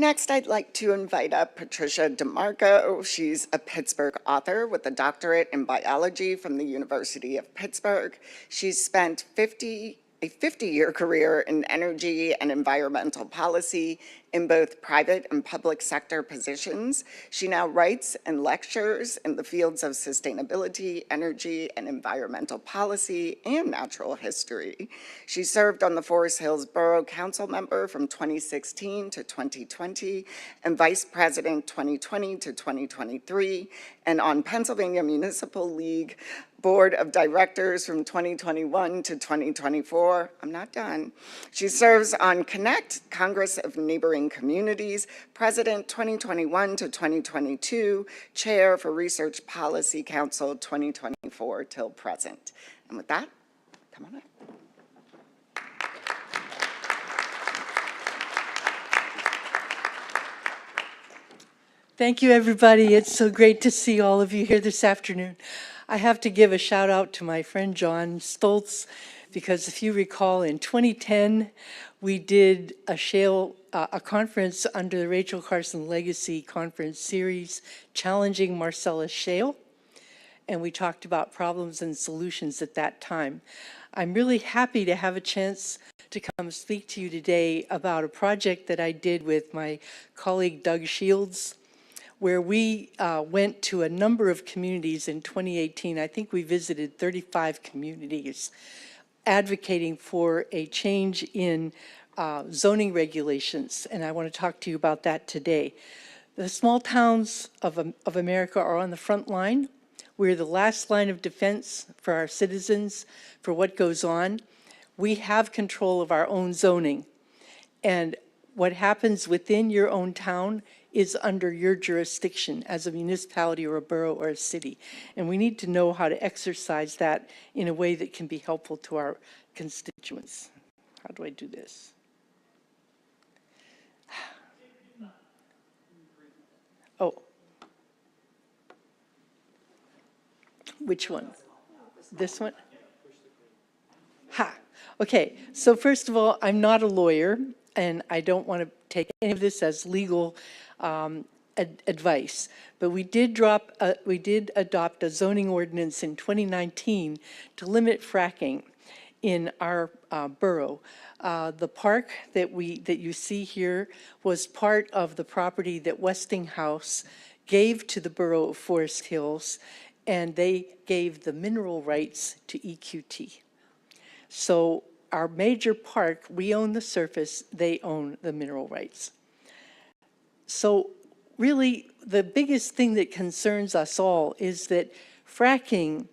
Next, I'd like to invite up Patricia DeMarco. She's a Pittsburgh author with a doctorate in biology from the University of Pittsburgh. She's spent a 50-year career in energy and environmental policy in both private and public sector positions. She now writes and lectures in the fields of sustainability, energy and environmental policy, and natural history. She served on the Forest Hills Borough Council member from 2016 to 2020 and Vice President 2020 to 2023, and on Pennsylvania Municipal League Board of Directors from 2021 to 2024. I'm not done. She serves on Connect, Congress of Neighboring Communities, President 2021 to 2022, Chair for Research Policy Council 2024 till present. And with that, come on up. Thank you, everybody. It's so great to see all of you here this afternoon. I have to give a shout out to my friend John Stoltz, because if you recall, in 2010, we did a conference under the Rachel Carson Legacy Conference Series, Challenging Marcellus Shale, and we talked about problems and solutions at that time. I'm really happy to have a chance to come speak to you today about a project that I did with my colleague Doug Shields, where we went to a number of communities in 2018. I think we visited 35 communities, advocating for a change in zoning regulations, and I want to talk to you about that today. The small towns of America are on the front line. We're the last line of defense for our citizens, for what goes on. We have control of our own zoning, and what happens within your own town is under your jurisdiction as a municipality or a borough or a city. And we need to know how to exercise that in a way that can be helpful to our constituents. How do I do this? Oh. Which one? This one? Ha. Okay, so first of all, I'm not a lawyer, and I don't want to take any of this as legal advice, but we did adopt a zoning ordinance in 2019 to limit fracking in our borough. The park that you see here was part of the property that Westinghouse gave to the borough of Forest Hills, and they gave the mineral rights to EQT. So our major park, we own the surface, they own the mineral rights. So really, the biggest thing that concerns us all is that fracking,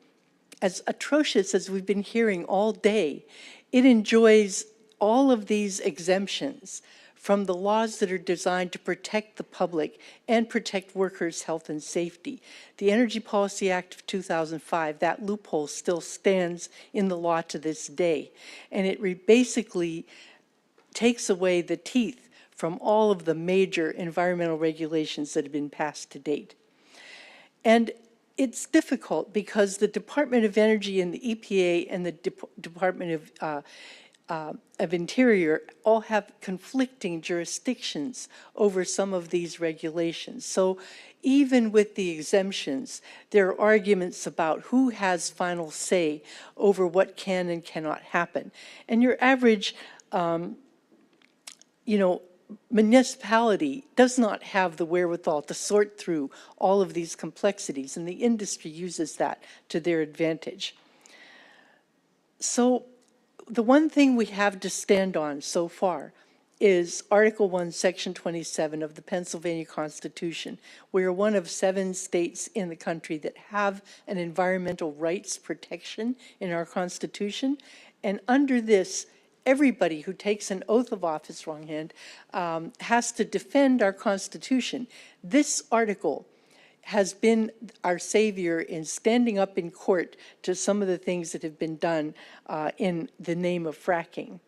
as atrocious as we've been hearing all day, it enjoys all of these exemptions from the laws that are designed to protect the public and protect workers' health and safety. The Energy Policy Act of 2005, that loophole still stands in the law to this day. And it basically takes away the teeth from all of the major environmental regulations that have been passed to date. And it's difficult because the Department of Energy and the EPA and the Department of Interior all have conflicting jurisdictions over some of these regulations. So even with the exemptions, there are arguments about who has final say over what can and cannot happen. And your average, municipality does not have the wherewithal to sort through all of these complexities, and the industry uses that to their advantage. So the one thing we have to stand on so far is Article 1, Section 27 of the Pennsylvania Constitution. We are one of 7 states in the country that have an environmental rights protection in our Constitution, and under this, everybody who takes an oath of office, has to defend our Constitution. This article has been our savior in standing up in court to some of the things that have been done in the name of fracking.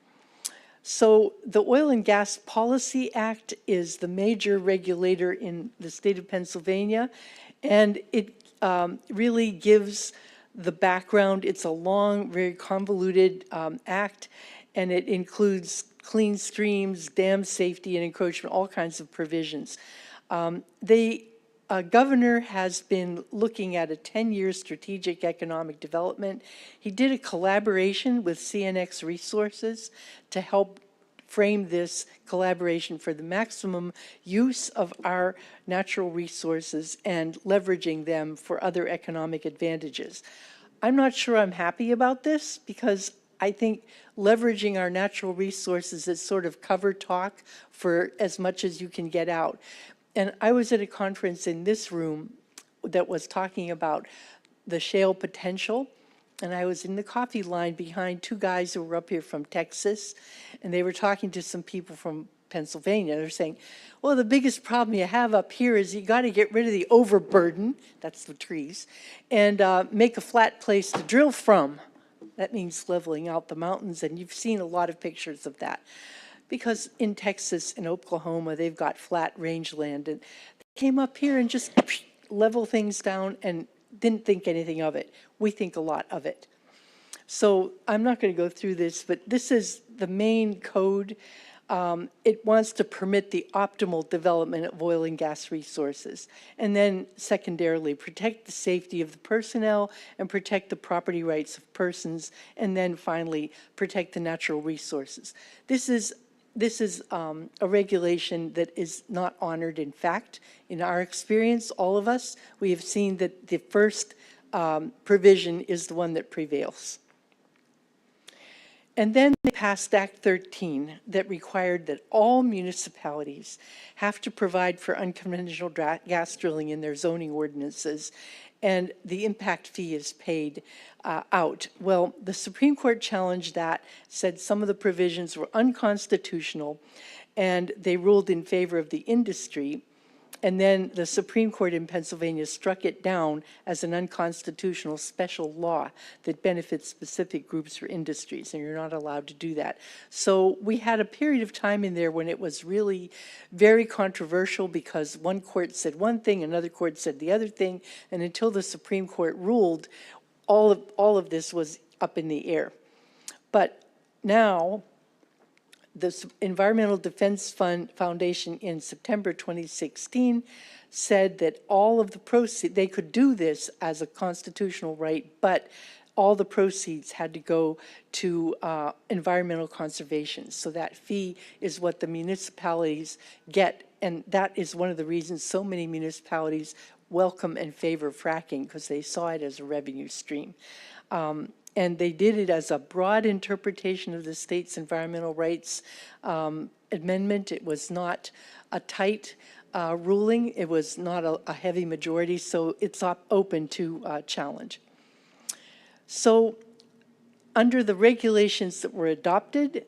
So the Oil and Gas Policy Act is the major regulator in the state of Pennsylvania, and it really gives the background. It's a long, very convoluted act, and it includes clean streams, dam safety and encroachment, all kinds of provisions. The governor has been looking at a 10-year strategic economic development. He did a collaboration with CNX Resources to help frame this collaboration for the maximum use of our natural resources and leveraging them for other economic advantages. I'm not sure I'm happy about this because I think leveraging our natural resources is sort of cover talk for as much as you can get out. And I was at a conference in this room that was talking about the shale potential, and I was in the coffee line behind two guys who were up here from Texas, and they were talking to some people from Pennsylvania. They're saying, well, the biggest problem you have up here is you got to get rid of the overburden, that's the trees, and make a flat place to drill from. That means leveling out the mountains, and you've seen a lot of pictures of that. Because in Texas and Oklahoma, they've got flat rangeland, and they came up here and just level things down and didn't think anything of it. We think a lot of it. So I'm not going to go through this, but this is the main code. It wants to permit the optimal development of oil and gas resources. And then secondarily, protect the safety of the personnel and protect the property rights of persons. And then finally, protect the natural resources. This is a regulation that is not honored. In fact, in our experience, all of us, we have seen that the first provision is the one that prevails. And then they passed Act 13 that required that all municipalities have to provide for unconventional gas drilling in their zoning ordinances, and the impact fee is paid out. Well, the Supreme Court challenged that, said some of the provisions were unconstitutional, and they ruled in favor of the industry. And then the Supreme Court in Pennsylvania struck it down as an unconstitutional special law that benefits specific groups or industries, and you're not allowed to do that. So we had a period of time in there when it was really very controversial because one court said one thing, another court said the other thing, and until the Supreme Court ruled, all of this was up in the air. But now, the Environmental Defense Foundation in September 2016 said that all of the proceeds, they could do this as a constitutional right, but all the proceeds had to go to environmental conservation. So that fee is what the municipalities get, and that is one of the reasons so many municipalities welcome and favor fracking, because they saw it as a revenue stream. And they did it as a broad interpretation of the state's environmental rights amendment. It was not a tight ruling. It was not a heavy majority, so it's open to challenge. So under the regulations that were adopted,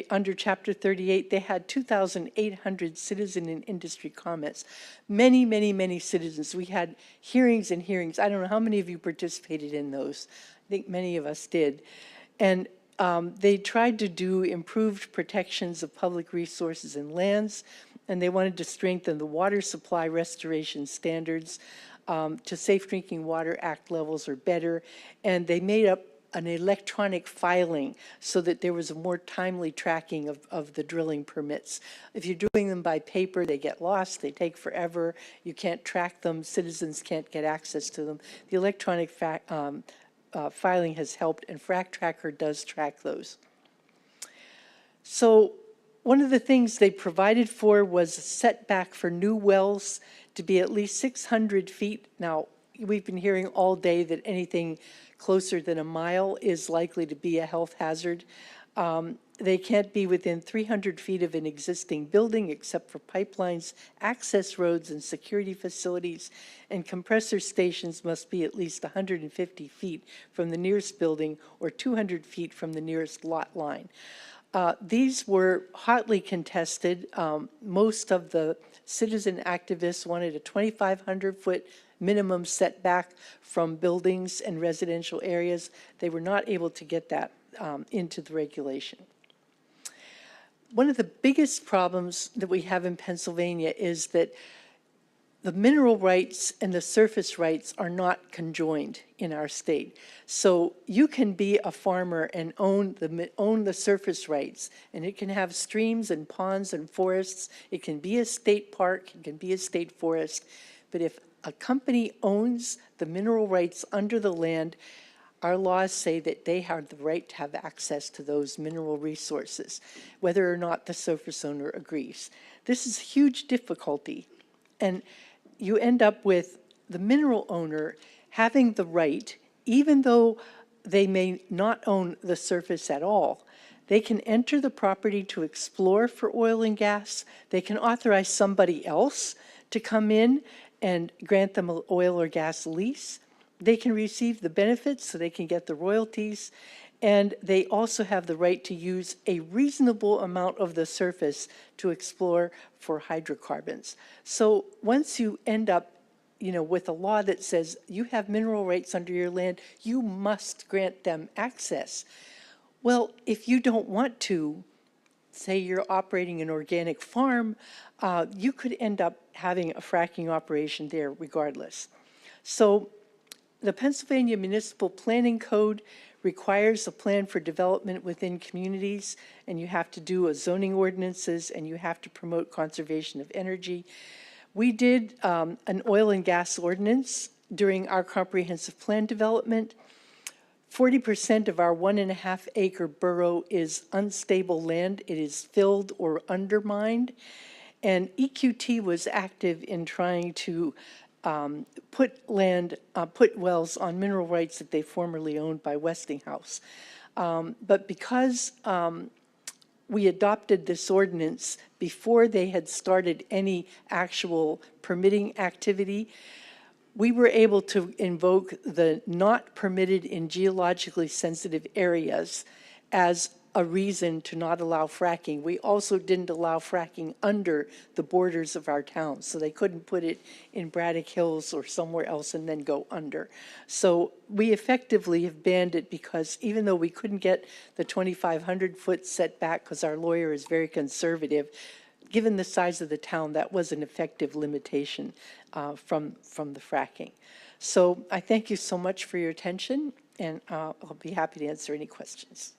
under Chapter 38, they had 2,800 citizen and industry comments. Many, many, many citizens. We had hearings and hearings. I don't know how many of you participated in those. I think many of us did. And they tried to do improved protections of public resources and lands, and they wanted to strengthen the water supply restoration standards to Safe Drinking Water Act levels or better, and they made up an electronic filing so that there was a more timely tracking of the drilling permits. If you're doing them by paper, they get lost, they take forever, you can't track them, citizens can't get access to them. The electronic filing has helped, and Frac Tracker does track those. So one of the things they provided for was a setback for new wells to be at least 600 feet. Now, we've been hearing all day that anything closer than a mile is likely to be a health hazard. They can't be within 300 feet of an existing building except for pipelines, access roads, and security facilities, and compressor stations must be at least 150 feet from the nearest building or 200 feet from the nearest lot line. These were hotly contested. Most of the citizen activists wanted a 2,500-foot minimum setback from buildings and residential areas. They were not able to get that into the regulation. One of the biggest problems that we have in Pennsylvania is that the mineral rights and the surface rights are not conjoined in our state. So you can be a farmer and own the surface rights, and it can have streams and ponds and forests. It can be a state park, it can be a state forest. But if a company owns the mineral rights under the land, our laws say that they have the right to have access to those mineral resources, whether or not the surface owner agrees. This is huge difficulty. And you end up with the mineral owner having the right, even though they may not own the surface at all, they can enter the property to explore for oil and gas. They can authorize somebody else to come in and grant them an oil or gas lease. They can receive the benefits, so they can get the royalties. And they also have the right to use a reasonable amount of the surface to explore for hydrocarbons. So once you end up, with a law that says you have mineral rights under your land, you must grant them access. Well, if you don't want to, say you're operating an organic farm, you could end up having a fracking operation there regardless. So the Pennsylvania Municipal Planning Code requires a plan for development within communities, and you have to do a zoning ordinances, and you have to promote conservation of energy. We did an oil and gas ordinance during our comprehensive plan development. 40% of our 1.5 acre borough is unstable land. It is filled or undermined. And EQT was active in trying to put wells on mineral rights that they formerly owned by Westinghouse. But because we adopted this ordinance before they had started any actual permitting activity, we were able to invoke the not permitted in geologically sensitive areas as a reason to not allow fracking. We also didn't allow fracking under the borders of our town, so they couldn't put it in Braddock Hills or somewhere else and then go under. So we effectively have banned it because even though we couldn't get the 2,500-foot setback because our lawyer is very conservative, given the size of the town, that was an effective limitation from the fracking. So I thank you so much for your attention, and I'll be happy to answer any questions.